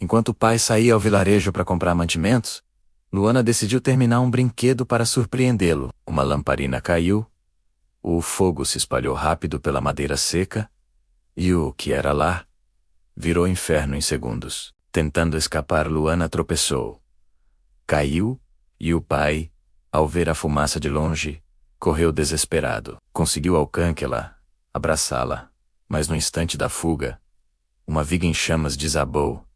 Enquanto o pai saía ao vilarejo para comprar mantimentos, Luana decidiu terminar um brinquedo para surpreendê-lo. Uma lamparina caiu, o fogo se espalhou rápido pela madeira seca, e o que era lá virou inferno em segundos. Tentando escapar, Luana tropeçou. Caiu, e o pai, ao ver a fumaça de longe, correu desesperado. Conseguiu alcançá-la, abraçá-la, mas no instante da fuga, uma viga em chamas desabou,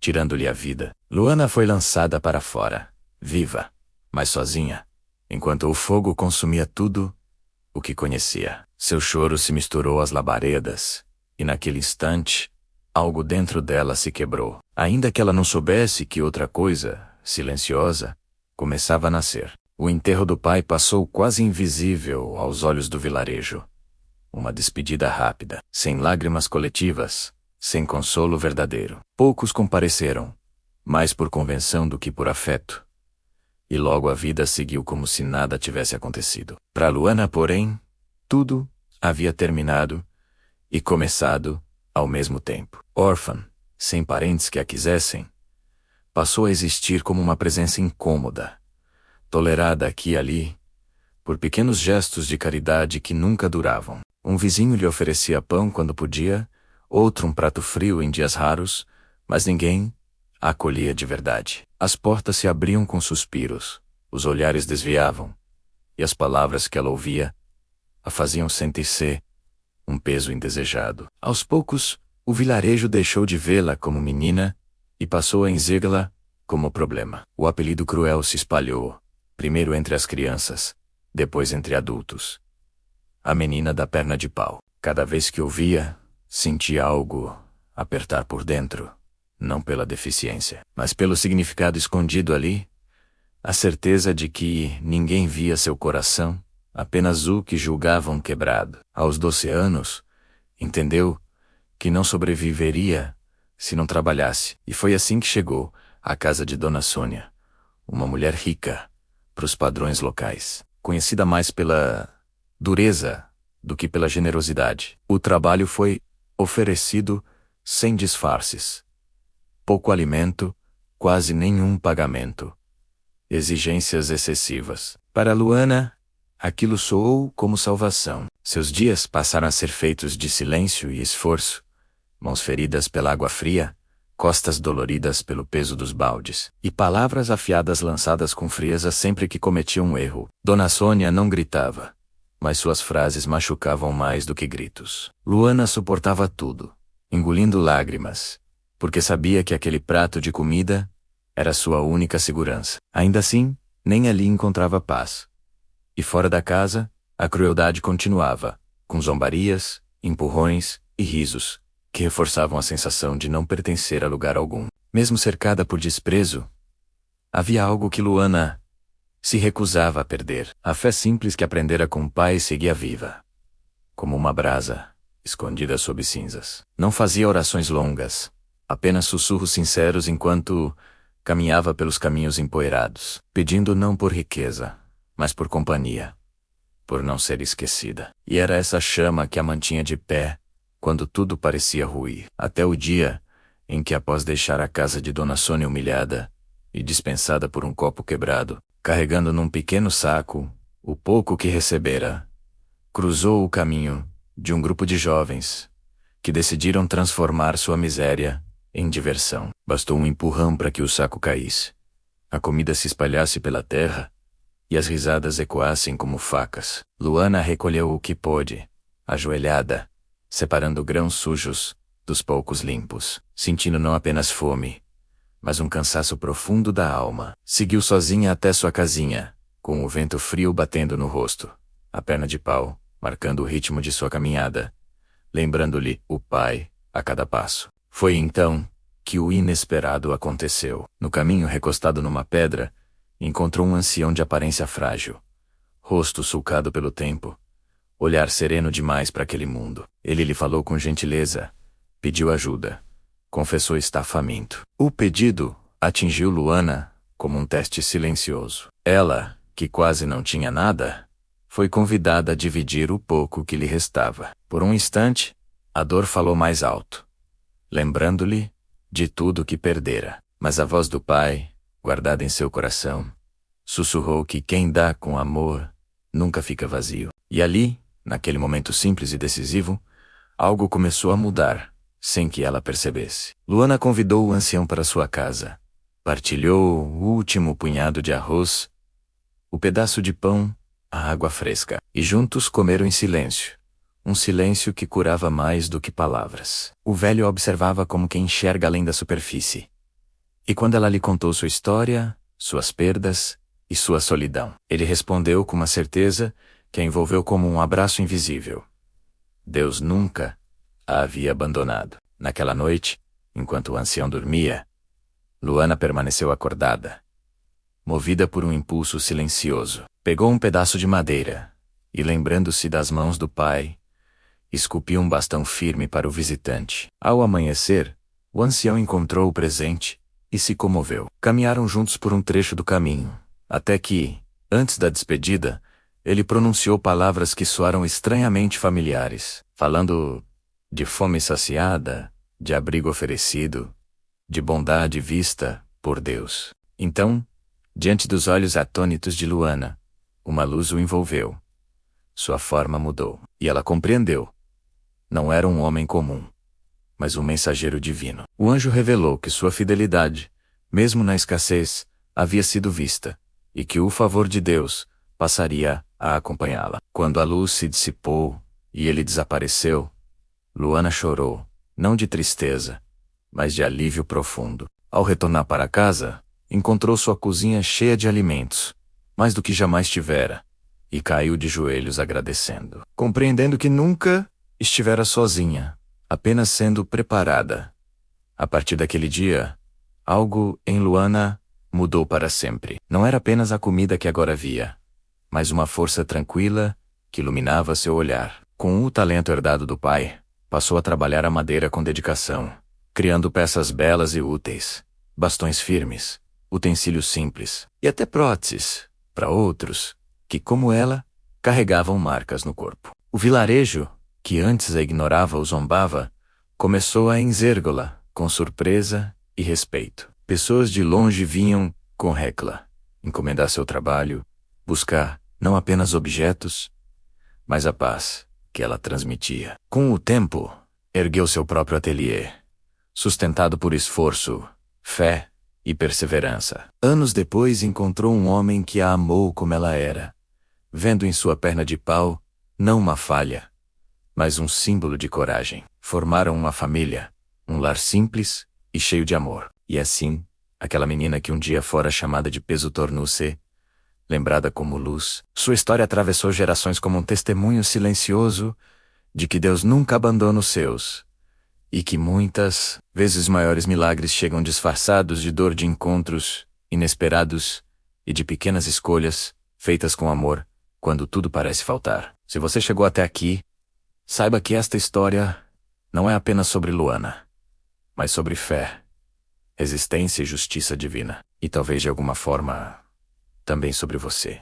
tirando-lhe a vida. Luana foi lançada para fora, viva, mas sozinha, enquanto o fogo consumia tudo o que conhecia. Seu choro se misturou às labaredas, e naquele instante, algo dentro dela se quebrou. Ainda que ela não soubesse que outra coisa, silenciosa, começava a nascer. O enterro do pai passou quase invisível aos olhos do vilarejo. Uma despedida rápida, sem lágrimas coletivas, sem consolo verdadeiro. Poucos compareceram, mais por convenção do que por afeto. E logo a vida seguiu como se nada tivesse acontecido. Para Luana, porém, tudo havia terminado e começado ao mesmo tempo. Órfã, sem parentes que a quisessem, passou a existir como uma presença incômoda, tolerada aqui e ali, por pequenos gestos de caridade que nunca duravam. Um vizinho lhe oferecia pão quando podia, outro um prato frio em dias raros, mas ninguém a acolhia de verdade. As portas se abriam com suspiros, os olhares desviavam, e as palavras que ela ouvia a faziam sentir-se um peso indesejado. Aos poucos, o vilarejo deixou de vê-la como menina e passou a enzegá-la como problema. O apelido cruel se espalhou, primeiro entre as crianças, depois entre adultos. A menina da perna de pau. Cada vez que ouvia, sentia algo apertar por dentro, não pela deficiência, mas pelo significado escondido ali, a certeza de que ninguém via seu coração, apenas o que julgavam quebrado. Aos 12 anos, entendeu que não sobreviveria se não trabalhasse, e foi assim que chegou à casa de Dona Sônia, uma mulher rica, para os padrões locais, conhecida mais pela dureza do que pela generosidade. O trabalho foi oferecido sem disfarces. Pouco alimento, quase nenhum pagamento. Exigências excessivas. Para Luana, aquilo soou como salvação. Seus dias passaram a ser feitos de silêncio e esforço, mãos feridas pela água fria, costas doloridas pelo peso dos baldes, e palavras afiadas lançadas com frieza sempre que cometia um erro. Dona Sônia não gritava, mas suas frases machucavam mais do que gritos. Luana suportava tudo, engolindo lágrimas, porque sabia que aquele prato de comida era sua única segurança. Ainda assim, nem ali encontrava paz. E fora da casa, a crueldade continuava, com zombarias, empurrões e risos, que reforçavam a sensação de não pertencer a lugar algum. Mesmo cercada por desprezo, havia algo que Luana se recusava a perder. A fé simples que aprendera com o pai seguia viva, como uma brasa, escondida sob cinzas. Não fazia orações longas, apenas sussurros sinceros enquanto caminhava pelos caminhos empoeirados, pedindo não por riqueza, mas por companhia, por não ser esquecida. E era essa chama que a mantinha de pé, quando tudo parecia ruir, até o dia em que, após deixar a casa de Dona Sônia humilhada e dispensada por um copo quebrado, carregando num pequeno saco o pouco que recebera, cruzou o caminho de um grupo de jovens que decidiram transformar sua miséria em diversão. Bastou um empurrão para que o saco caísse, a comida se espalhasse pela terra e as risadas ecoassem como facas. Luana recolheu o que pôde, ajoelhada, separando grãos sujos dos poucos limpos, sentindo não apenas fome, mas um cansaço profundo da alma. Seguiu sozinha até sua casinha, com o vento frio batendo no rosto, a perna de pau marcando o ritmo de sua caminhada, lembrando-lhe o pai a cada passo. Foi então que o inesperado aconteceu. No caminho, recostado numa pedra, encontrou um ancião de aparência frágil, rosto sulcado pelo tempo, olhar sereno demais para aquele mundo. Ele lhe falou com gentileza, pediu ajuda, confessou estar faminto. O pedido atingiu Luana como um teste silencioso. Ela, que quase não tinha nada, foi convidada a dividir o pouco que lhe restava. Por um instante, a dor falou mais alto, lembrando-lhe de tudo que perdera. Mas a voz do pai, guardada em seu coração, sussurrou que quem dá com amor nunca fica vazio. E ali, naquele momento simples e decisivo, algo começou a mudar, sem que ela percebesse. Luana convidou o ancião para sua casa. Partilhou o último punhado de arroz, o pedaço de pão, a água fresca. E juntos comeram em silêncio. Um silêncio que curava mais do que palavras. O velho observava como quem enxerga além da superfície. E quando ela lhe contou sua história, suas perdas e sua solidão, ele respondeu com uma certeza que a envolveu como um abraço invisível. Deus nunca a havia abandonado. Naquela noite, enquanto o ancião dormia, Luana permaneceu acordada. Movida por um impulso silencioso, pegou um pedaço de madeira e, lembrando-se das mãos do pai, esculpiu um bastão firme para o visitante. Ao amanhecer, o ancião encontrou o presente e se comoveu. Caminharam juntos por um trecho do caminho, até que, antes da despedida, ele pronunciou palavras que soaram estranhamente familiares, falando de fome saciada, de abrigo oferecido, de bondade vista por Deus. Então, diante dos olhos atônitos de Luana, uma luz o envolveu. Sua forma mudou, e ela compreendeu. Não era um homem comum, mas um mensageiro divino. O anjo revelou que sua fidelidade, mesmo na escassez, havia sido vista, e que o favor de Deus passaria a acompanhá-la. Quando a luz se dissipou e ele desapareceu, Luana chorou, não de tristeza, mas de alívio profundo. Ao retornar para casa, encontrou sua cozinha cheia de alimentos, mais do que jamais tivera, e caiu de joelhos agradecendo, compreendendo que nunca estivera sozinha, apenas sendo preparada. A partir daquele dia, algo em Luana mudou para sempre. Não era apenas a comida que agora via, mas uma força tranquila que iluminava seu olhar. Com o talento herdado do pai, passou a trabalhar a madeira com dedicação, criando peças belas e úteis, bastões firmes, utensílios simples e até próteses para outros que, como ela, carregavam marcas no corpo. O vilarejo, que antes a ignorava ou zombava, começou a enzergá-la com surpresa e respeito. Pessoas de longe vinham, com Hekla, encomendar seu trabalho, buscar não apenas objetos, mas a paz que ela transmitia. Com o tempo, ergueu seu próprio ateliê, sustentado por esforço, fé e perseverança. Anos depois encontrou um homem que a amou como ela era, vendo em sua perna de pau, não uma falha, mas um símbolo de coragem. Formaram uma família, um lar simples e cheio de amor. E assim, aquela menina que um dia fora chamada de peso tornou-se, lembrada como luz. Sua história atravessou gerações como um testemunho silencioso de que Deus nunca abandona os seus, e que muitas vezes maiores milagres chegam disfarçados de dor de encontros inesperados e de pequenas escolhas feitas com amor, quando tudo parece faltar. Se você chegou até aqui, saiba que esta história não é apenas sobre Luana, mas sobre fé, resistência e justiça divina. E talvez de alguma forma, também sobre você.